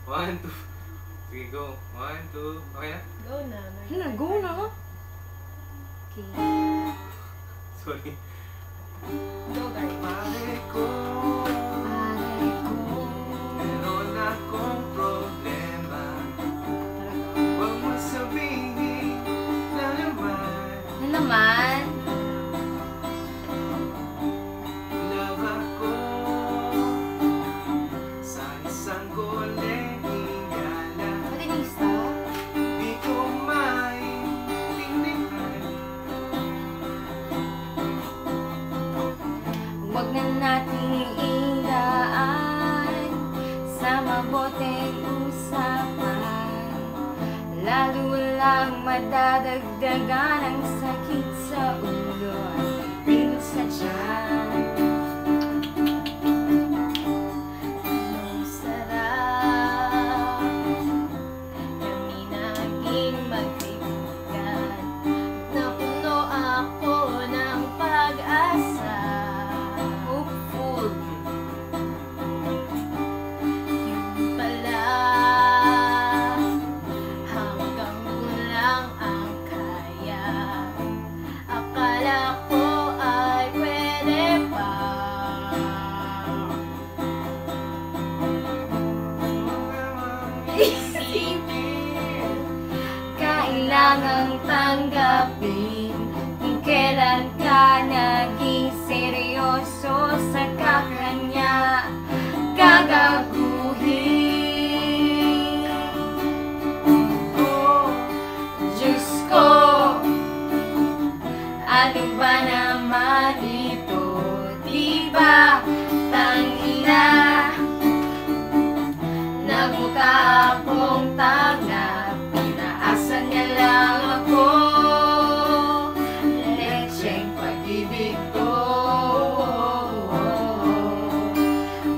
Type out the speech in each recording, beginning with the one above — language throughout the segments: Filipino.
1, 2. Sige, go. 1, 2. Okay na? Go na. Hala, go na. Okay. Sorry. Go, guys. Pare ko, meron akong problema. Huwag mo sabihin na naman. Na naman? Love ako sa isang kolehiyala. Patinista? Di ko maintindihan. Huwag na nating idaan sa mabuting usapan. Lalo lang madadagdagan ang sakit sa ulo at pil sa tiyan. Ang sarap kami naging magkaibigan. Napuno ako ng pag-asa. Hopeful. Yun pala, hanggang doon lang ang kaya. Akala ko ay pwede pa. Isipin, kailangang tanggapin kung kailan ka naging seryoso sa kakanya gagaguhin. Oh, Diyos ko, ano ba naman ito? Diba, tangina, nagmukha akong tanga, pinaasan niya lang ako. Lecheng pag-ibig ko.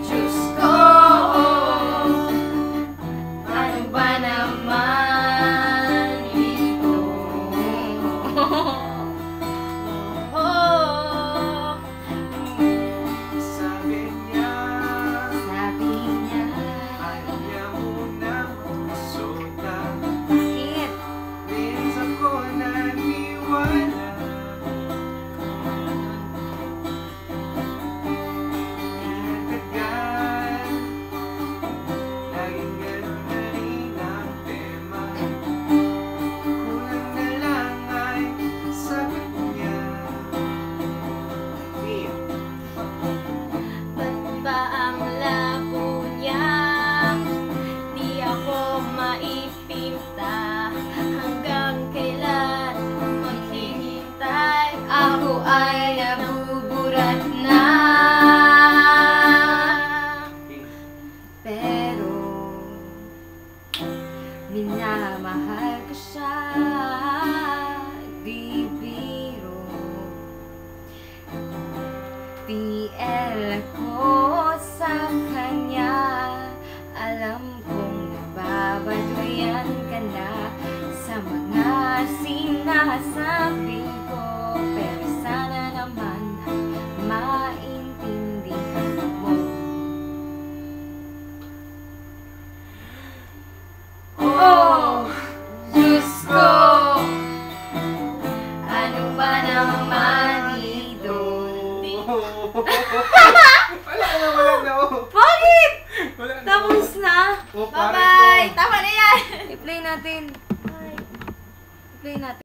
Diyos ko, ano ba naman ito? Sabi niya, Sabi niya, ayaw niya munang magsuta. bakit? Minsan ko naniwala. Tagal, laging ganun na rin ang tema. Kulang na lang ay sagot niya. Ba't ba ang labo niya? Di ako maipinta. Hanggang kailan maghihintay? Ako ay nabuburat na. Pero minamahal ko siya. Di biro. TL ko sa kanya. Alam kong nababadoyan ka na sa mga sinasabi ko. Pero sana naman maintindihan mo. Oh, Diyos ko, ano ba naman ito? Wala na. Bakit? Wala na. Tapos na? Oh, pare ko. Bye-bye! Tama na yan! I-play natin. I-play natin.